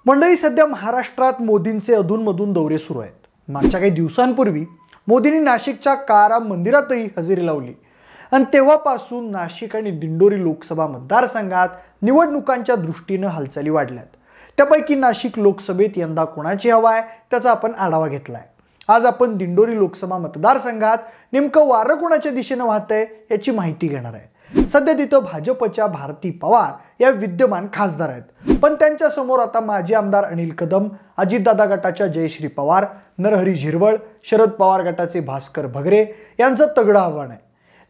मंडळी, सध्या महाराष्ट्रात मोदींचे अधूनमधून दौरे सुरू आहेत. मागच्या काही दिवसांपूर्वी मोदींनी नाशिकच्या काळाराम मंदिरातही हजेरी लावली आणि तेव्हापासून नाशिक आणि दिंडोरी लोकसभा मतदारसंघात निवडणुकांच्या दृष्टीने हालचाली वाढल्यात. त्यापैकी नाशिक लोकसभेत यंदा कोणाची हवा आहे त्याचा आपण आढावा घेतलाय. आज आपण दिंडोरी लोकसभा मतदारसंघात नेमकं वारं कोणाच्या दिशेने वाहतंय याची माहिती घेणार आहे. सध्या तिथं भाजपच्या भारती पवार या विद्यमान खासदार आहेत, पण त्यांच्या समोर आता माजी आमदार अनिल कदम, अजितदादा गटाच्या जयश्री पवार, नरहरी झिरवळ, शरद पवार गटाचे भास्कर भगरे यांचं तगडं आव्हान आहे.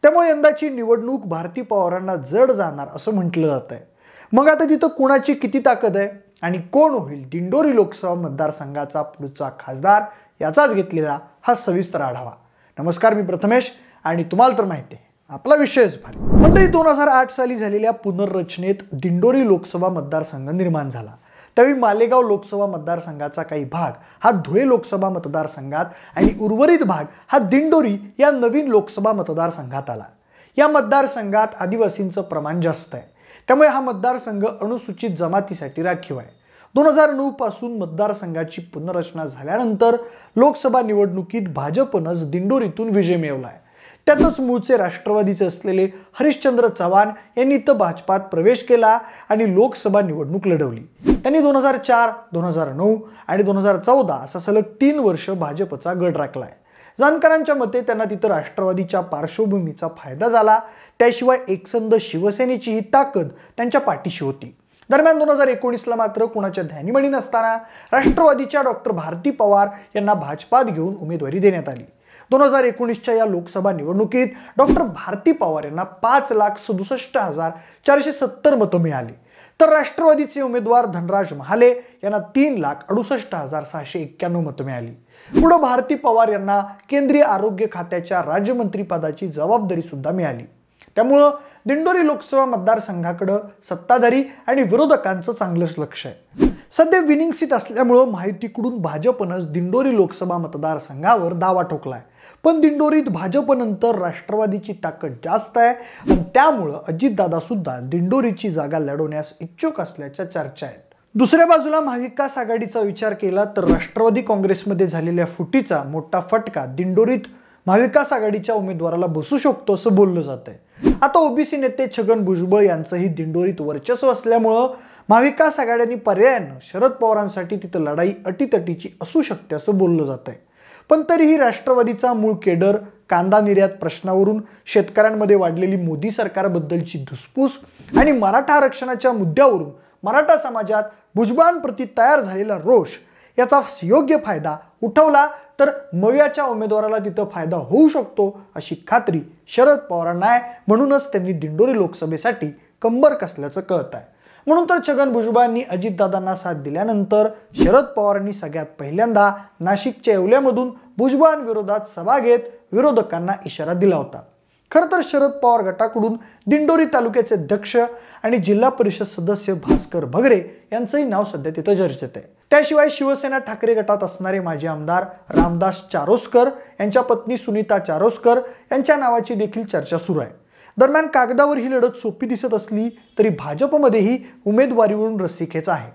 त्यामुळे यंदाची निवडणूक भारती पवारांना जड जाणार असं म्हटलं जात आहे. मग आता तिथं कुणाची किती ताकद आहे आणि कोण होईल दिंडोरी लोकसभा मतदारसंघाचा पुढचा खासदार याचाच घेतलेला हा सविस्तर आढावा. नमस्कार, मी प्रथमेश आणि तुम्हाला तर माहिती आहे आपला विषयच भारी. मंडळी, 2008 साली झालेल्या पुनर्रचनेत दिंडोरी लोकसभा मतदारसंघ निर्माण झाला. त्यावेळी मालेगाव लोकसभा मतदारसंघाचा काही भाग हा धुळे लोकसभा मतदारसंघात आणि उर्वरित भाग हा दिंडोरी या नवीन लोकसभा मतदारसंघात आला. या मतदारसंघात आदिवासींचं प्रमाण जास्त आहे, त्यामुळे हा मतदारसंघ अनुसूचित जमातीसाठी राखीव आहे. 2009 पासून मतदारसंघाची पुनर्रचना झाल्यानंतर लोकसभा निवडणुकीत भाजपनंच दिंडोरीतून विजय मिळवलाय. त्यातच मूळचे राष्ट्रवादीचे असलेले हरिश्चंद्र चव्हाण यांनी तर भाजपात प्रवेश केला आणि लोकसभा निवडणूक लढवली. त्यांनी 2004, 2009 आणि 2014 असा सलग 3 वर्ष भाजपचा गड राखलाय. जाणकारांच्या मते त्यांना तिथं राष्ट्रवादीच्या पार्श्वभूमीचा फायदा झाला. त्याशिवाय एकसंध शिवसेनेची ही ताकद त्यांच्या पाठीशी होती. दरम्यान 2019ला मात्र कुणाच्या ध्यानीमणी नसताना राष्ट्रवादीच्या डॉक्टर भारती पवार यांना भाजपात घेऊन उमेदवारी देण्यात आली. 2019च्या या लोकसभा निवडणुकीत डॉक्टर भारती पवार यांना 5,67,470 मतं मिळाली, तर राष्ट्रवादीचे उमेदवार धनराज महाले यांना 3,68,691 मतं मिळाली. पुढे भारती पवार यांना केंद्रीय आरोग्य खात्याच्या राज्यमंत्री पदाची जबाबदारी सुद्धा मिळाली. त्यामुळं दिंडोरी लोकसभा मतदारसंघाकडे सत्ताधारी आणि विरोधकांचं चांगलंच लक्ष आहे. सध्या विनिंग सीट असल्यामुळं माहितीकडून भाजपनंच दिंडोरी लोकसभा मतदारसंघावर दावा ठोकलाय. पण दिंडोरीत भाजपनंतर राष्ट्रवादीची ताकद जास्त आहे आणि त्यामुळं अजितदादा सुद्धा दिंडोरीची जागा लढवण्यास इच्छुक असल्याच्या चर्चा आहेत. दुसऱ्या बाजूला महाविकास आघाडीचा विचार केला तर राष्ट्रवादी काँग्रेसमध्ये झालेल्या फुटीचा मोठा फटका दिंडोरीत महाविकास आघाडीच्या उमेदवाराला बसू शकतो असं बोललं जात आहे. आता ओबीसी नेते छगन भुजबळ यांचंही दिंडोरीत वर्चस्व असल्यामुळं महाविकास आघाड्यांनी पर्यायानं शरद पवारांसाठी तिथं लढाई अटीतटीची असू शकते असं बोललं जात आहे. पण तरीही राष्ट्रवादीचा मूळ केडर कांदा निर्यात प्रश्नावरून, शेतकऱ्यांमध्ये वाढलेली मोदी सरकारबद्दलची धुसफूस आणि मराठा आरक्षणाच्या मुद्द्यावरून मराठा समाजात भुजबळांप्रती तयार झालेला रोष याचा योग्य फायदा उठवला तर मवियाच्या उमेदवाराला तिथं फायदा होऊ शकतो अशी खात्री शरद पवारांना आहे. म्हणूनच त्यांनी दिंडोरी लोकसभेसाठी कंबर कसल्याचं कळत आहे. म्हणून तर छगन भुजबळांनी अजितदादांना साथ दिल्यानंतर शरद पवारांनी सगळ्यात पहिल्यांदा नाशिकच्या येवल्यामधून भुजबळांविरोधात सभा घेत विरोधकांना इशारा दिला होता. खरं तर शरद पवार गटाकडून दिंडोरी तालुक्याचे अध्यक्ष आणि जिल्हा परिषद सदस्य भास्कर भगरे यांचंही नाव सध्या तिथं चर्चेत आहे. त्याशिवाय शिवसेना ठाकरे गटात असणारे माजी आमदार रामदास चारोस्कर, यांच्या पत्नी सुनीता चारोस्कर यांच्या नावाची देखील चर्चा सुरू आहे. दरम्यान कागदावर ही लढत सोपी दिसत असली तरी भाजपमध्येही उमेदवारीवरून रस्सीखेच आहे.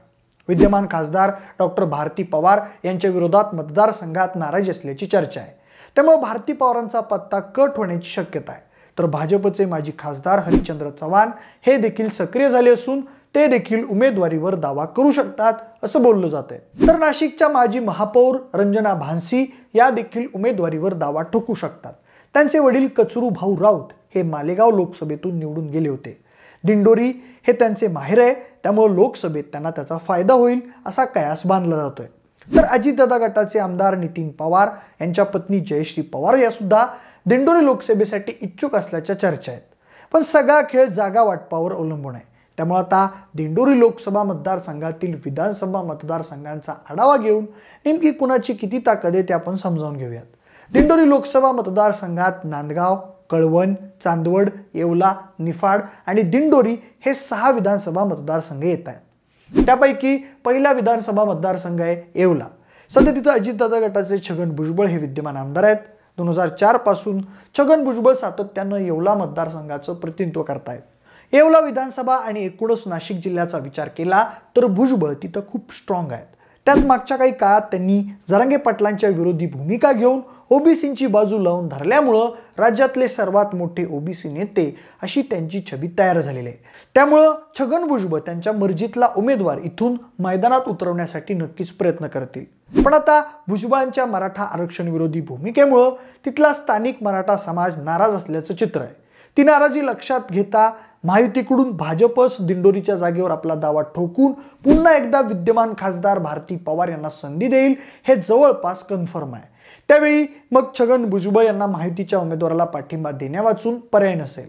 विद्यमान खासदार डॉक्टर भारती पवार यांच्या विरोधात मतदारसंघात नाराजी असल्याची चर्चा आहे. त्यामुळे भारती पवारांचा पत्ता कट होण्याची शक्यता आहे. तर भाजपचे माजी खासदार हरिश्चंद्र चव्हाण हे देखील सक्रिय झाले असून ते देखील उमेदवारीवर दावा करू शकतात असं बोललं जात आहे. तर नाशिकच्या माजी महापौर रंजना भानसी या देखील उमेदवारीवर दावा ठोकू शकतात. त्यांचे वडील कचरू भाऊ राऊत हे मालेगाव लोकसभेतून निवडून गेले होते. दिंडोरी हे त्यांचे माहेर आहे, त्यामुळे लोकसभेत त्यांना त्याचा फायदा होईल असा कयास बांधला जातोय. तर अजितदादा गटाचे आमदार नितीन पवार यांच्या पत्नी जयश्री पवार या सुद्धा दिंडोरी लोकसभेसाठी इच्छुक असल्याच्या चर्चा आहेत. पण सगळा खेळ जागा वाटपावर अवलंबून आहे. त्यामुळे आता दिंडोरी लोकसभा मतदारसंघातील विधानसभा मतदारसंघांचा आढावा घेऊन नेमकी कुणाची किती ताकद आहे ते आपण समजावून घेऊयात. दिंडोरी लोकसभा मतदारसंघात नांदगाव, कळवण, चांदवड, येवला, निफाड आणि दिंडोरी हे 6 विधानसभा मतदारसंघ येत आहेत. त्यापैकी पहिला विधानसभा मतदारसंघ आहे येवला. सध्या तिथं अजितदादा गटाचे छगन भुजबळ हे विद्यमान आमदार आहेत. 2004 पासून छगन भुजबळ सातत्यानं येवला मतदारसंघाचं प्रतिनिधित्व करतायत. येवला विधानसभा आणि एकूणच नाशिक जिल्ह्याचा विचार केला तर भुजबळ तिथं खूप स्ट्रॉंग आहेत. त्यात मागच्या काही काळात त्यांनी जरांगे पाटलांच्या विरोधी भूमिका घेऊन ओबीसींची बाजू लावून धरल्यामुळं राज्यातले सर्वात मोठे ओबीसी नेते अशी त्यांची छबी तयार झालेली आहे. त्यामुळं छगन भुजबळ त्यांच्या मर्जीतला उमेदवार इथून मैदानात उतरवण्यासाठी नक्कीच प्रयत्न करतील. पण आता भुजबळांच्या मराठा आरक्षण विरोधी भूमिकेमुळं तिथला स्थानिक मराठा समाज नाराज असल्याचं चित्र आहे. ती नाराजी लक्षात घेता महायुतीकडून भाजपच दिंडोरीच्या जागेवर आपला दावा ठोकून पुन्हा एकदा विद्यमान खासदार भारती पवार यांना संधी देईल हे जवळपास कन्फर्म आहे. त्यावेळी मग छगन भुजबळ यांना महायुतीच्या उमेदवाराला पाठिंबा देण्यावाचून पर्याय नसेल.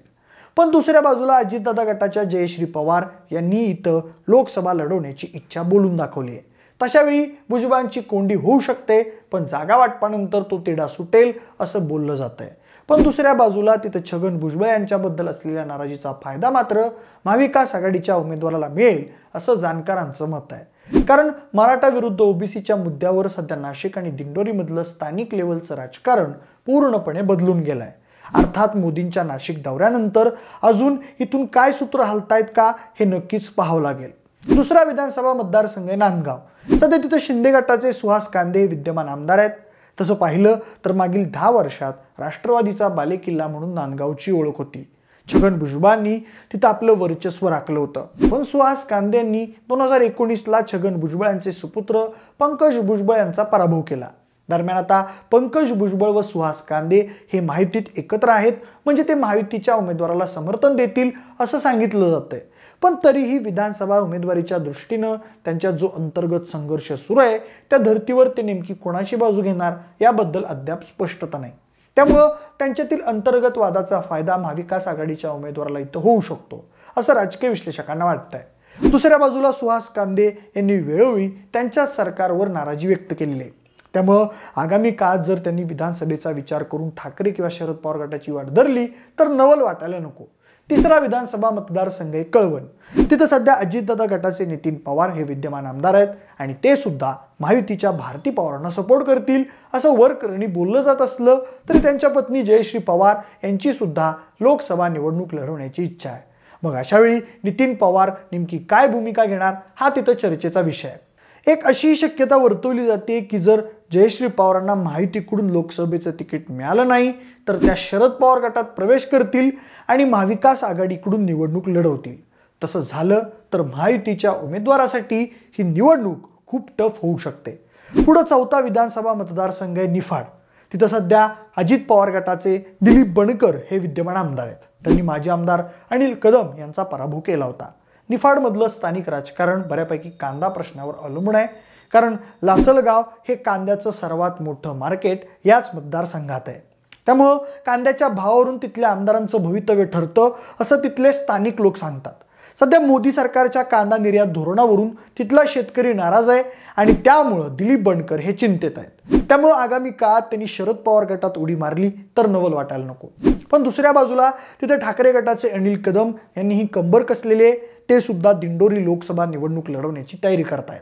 पण दुसऱ्या बाजूला अजितदादा गटाच्या जयश्री पवार यांनी इथं लोकसभा लढवण्याची इच्छा बोलून दाखवली आहे. तशावेळी भुजबळांची कोंडी होऊ शकते, पण जागा वाटपानंतर तो तिढा सुटेल असं बोललं जात आहे. पण दुसऱ्या बाजूला तिथं छगन भुजबळ यांच्याबद्दल असलेल्या नाराजीचा फायदा मात्र महाविकास आघाडीच्या उमेदवाराला मिळेल असं जाणकारांचं मत आहे. कारण मराठा विरुद्ध ओबीसीच्या मुद्द्यावर सध्या नाशिक आणि दिंडोरीमधलं स्थानिक लेवलचं राजकारण पूर्णपणे बदलून गेलंय. अर्थात मोदींच्या नाशिक दौऱ्यानंतर अजून इथून काय सूत्र हलतायत का हे नक्कीच पाहावं लागेल. दुसरा विधानसभा मतदारसंघ आहे नांदगाव. सध्या तिथं शिंदे गटाचे सुहास कांदे विद्यमान आमदार आहेत. तसं पाहिलं तर मागील 10 वर्षात राष्ट्रवादीचा बालेकिल्ला म्हणून नांदगावची ओळख होती. छगन भुजबळांनी तिथं आपलं वर्चस्व राखलं होतं. पण सुहास कांदे यांनी 2019ला छगन भुजबळ यांचे सुपुत्र पंकज भुजबळ यांचा पराभव केला. दरम्यान आता पंकज भुजबळ व सुहास कांदे हे महायुतीत एकत्र आहेत, म्हणजे ते महायुतीच्या उमेदवाराला समर्थन देतील असं सांगितलं जातंय. पण तरीही विधानसभा उमेदवारीच्या दृष्टीनं त्यांच्या जो अंतर्गत संघर्ष सुरू आहे त्या धर्तीवर ते नेमकी कोणाची बाजू घेणार याबद्दल अद्याप स्पष्टता नाही. त्यामुळं त्यांच्यातील अंतर्गत वादाचा फायदा महाविकास आघाडीच्या उमेदवाराला इथं होऊ शकतो असं राजकीय विश्लेषकांना वाटतंय. दुसऱ्या बाजूला सुहास कांदे यांनी वेळोवेळी त्यांच्याच सरकारवर नाराजी व्यक्त केलेली आहे. त्यामुळं आगामी काळात जर त्यांनी विधानसभेचा विचार करून ठाकरे किंवा शरद पवार गटाची वाट धरली तर नवल वाटायला नको. तिसरा विधानसभा मतदारसंघ आहे कळवण. तिथं सध्या अजितदादा गटाचे नितीन पवार हे विद्यमान आमदार आहेत आणि ते सुद्धा महायुतीच्या भारती पवारांना सपोर्ट करतील असं वरकरणी बोललं जात असलं तरी त्यांच्या पत्नी जयश्री पवार यांची सुद्धा लोकसभा निवडणूक लढवण्याची इच्छा आहे. मग अशावेळी नितीन पवार नेमकी काय भूमिका घेणार हा तिथं चर्चेचा विषय आहे. एक अशी शक्यता वर्तवली जाते की जर जयश्री पवारांना महायुतीकडून लोकसभेचं तिकीट मिळालं नाही तर त्या शरद पवार गटात प्रवेश करतील आणि महाविकास आघाडीकडून निवडणूक लढवतील. तसं झालं तर महायुतीच्या उमेदवारासाठी ही निवडणूक खूप टफ होऊ शकते. पुढं चौथा विधानसभा मतदारसंघ आहे निफाड. तिथं सध्या अजित पवार गटाचे दिलीप बनकर हे विद्यमान आमदार आहेत. त्यांनी माजी आमदार अनिल कदम यांचा पराभव केला होता. निफाडमधलं स्थानिक राजकारण बऱ्यापैकी कांदा प्रश्नावर अवलंबून आहे, कारण लासलगाव हे कांद्याचं सर्वात मोठं मार्केट याच मतदारसंघात आहे. त्यामुळं कांद्याच्या भावावरून तिथल्या आमदारांचं भवितव्य ठरतं असं तिथले स्थानिक लोक सांगतात. सध्या मोदी सरकारच्या कांदा निर्यात धोरणावरून तिथला शेतकरी नाराज आहे आणि त्यामुळं दिलीप बनकर हे चिंतेत आहेत. त्यामुळं आगामी काळात त्यांनी शरद पवार गटात उडी मारली तर नवल वाटायला नको. पण दुसऱ्या बाजूला तिथे ठाकरे गटाचे अनिल कदम यांनी ही कंबर कसलेली आहे. ते सुद्धा दिंडोरी लोकसभा निवडणूक लढवण्याची तयारी करतायत.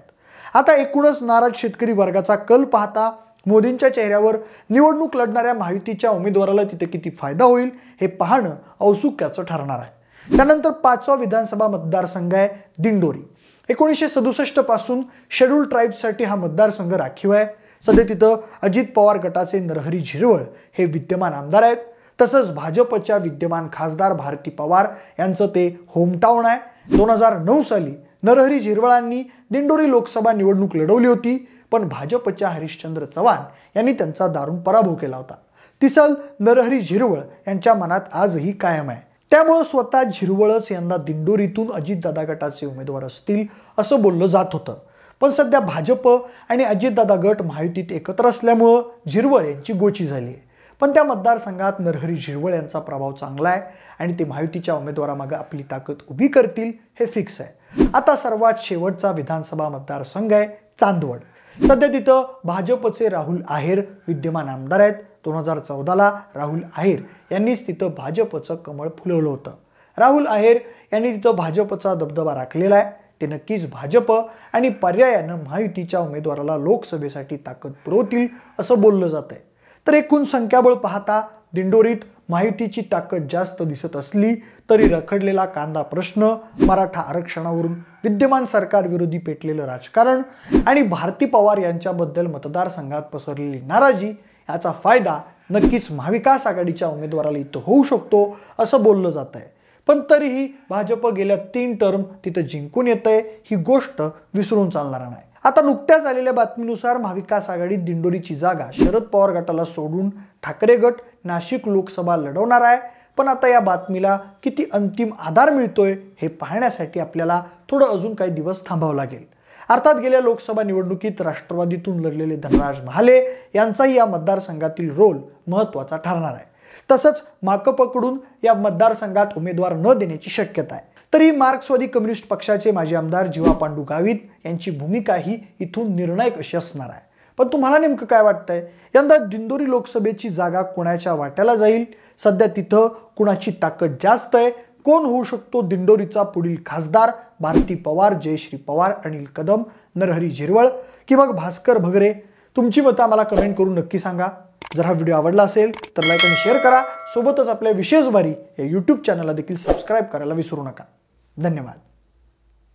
आता एकूणच नाराज शेतकरी वर्गाचा कल पाहता मोदींच्या चेहऱ्यावर निवडणूक लढणाऱ्या महायुतीच्या उमेदवाराला तिथे किती फायदा होईल हे पाहणं औत्सुक्याचं ठरणार आहे. त्यानंतर पाचवा विधानसभा मतदारसंघ आहे दिंडोरी. 1967 पासून शेड्यूल ट्राईब्ससाठी हा मतदारसंघ राखीव आहे. सध्या तिथं अजित पवार गटाचे नरहरी झिरवळ हे विद्यमान आमदार आहेत. तसंच भाजपच्या विद्यमान खासदार भारती पवार यांचं ते होमटाऊन आहे. 2009 साली नरहरी झिरवळांनी दिंडोरी लोकसभा निवडणूक लढवली होती, पण भाजपच्या हरिश्चंद्र चव्हाण यांनी त्यांचा दारुण पराभव केला होता. ती सल नरहरी झिरवळ यांच्या मनात आजही कायम आहे. त्यामुळे स्वतः झिरवळच यंदा दिंडोरीतून अजितदादा गटाचे उमेदवार असतील असं बोललं जात होतं. पण सध्या भाजप आणि अजितदादा गट महायुतीत एकत्र असल्यामुळं झिरवळ यांची गोची झाली आहे. पण त्या मतदारसंघात नरहरी झिरवळ यांचा प्रभाव चांगला आहे आणि ते महायुतीच्या उमेदवारामागे आपली ताकद उभी करतील हे फिक्स आहे. आता सर्वात शेवटचा विधानसभा मतदारसंघ आहे चांदवड. सध्या तिथं भाजपचे राहुल आहेर विद्यमान आमदार आहेत. 2014ला राहुल आहेर यांनीच तिथं भाजपचं कमळ फुलवलं होतं. राहुल आहेर यांनी तिथं भाजपचा दबदबा राखलेला आहे. ते नक्कीच भाजप आणि पर्यायानं महायुतीच्या उमेदवाराला लोकसभेसाठी ताकद पुरवतील असं बोललं जात आहे. तर एकूण संख्याबळ पाहता दिंडोरीत माहितीची ताकद जास्त दिसत असली तरी रखडलेला कांदा प्रश्न, मराठा आरक्षणावरून विद्यमान सरकार विरोधी पेटलेलं राजकारण आणि भारती पवार यांच्याबद्दल मतदारसंघात पसरलेली नाराजी याचा फायदा नक्कीच महाविकास आघाडीच्या उमेदवाराला इथं होऊ शकतो असं बोललं जात आहे। पण तरीही भाजप गेल्या 3 टर्म तिथं जिंकून येतंय ही गोष्ट विसरून चालणार नाही। आता नुकत्याच आलेल्या बातमीनुसार महाविकास आघाडीत दिंडोरीची जागा शरद पवार गटाला सोडून ठाकरे गट नाशिक लोकसभा लढवणार आहे। पण आता या बातमीला किती अंतिम आधार मिळतोय हे पाहण्यासाठी आपल्याला थोडं अजून काही दिवस थांबावं लागेल। अर्थात गेल्या लोकसभा निवडणुकीत राष्ट्रवादीतून लढलेले धनराज महाले यांचाही या मतदारसंघातील रोल महत्त्वाचा ठरणार आहे। तसंच माकपकडून या मतदारसंघात उमेदवार न देण्याची शक्यता आहे। तरी मार्क्सवादी कम्युनिस्ट पक्षाचे माजी आमदार जीवा पांडू गावित यांची भूमिकाही इथून निर्णायक अशी असणार आहे। पण तुम्हाला नेमकं काय वाटतंय, यंदा दिंडोरी लोकसभेची जागा कोणाच्या वाट्याला जाईल? सध्या तिथं कुणाची ताकद जास्त आहे? कोण होऊ शकतो दिंडोरीचा पुढील खासदार? भारती पवार, जयश्री पवार, अनिल कदम, नरहरी झिरवळ की मग भास्कर भगरे? तुमची मतं आम्हाला कमेंट करून नक्की सांगा। जर हा व्हिडिओ आवडला असेल तर लाईक आणि शेअर करा। सोबतच आपल्या विशेष बारी या YouTube चॅनलला देखील सबस्क्राईब करायला विसरू नका। धन्यवाद।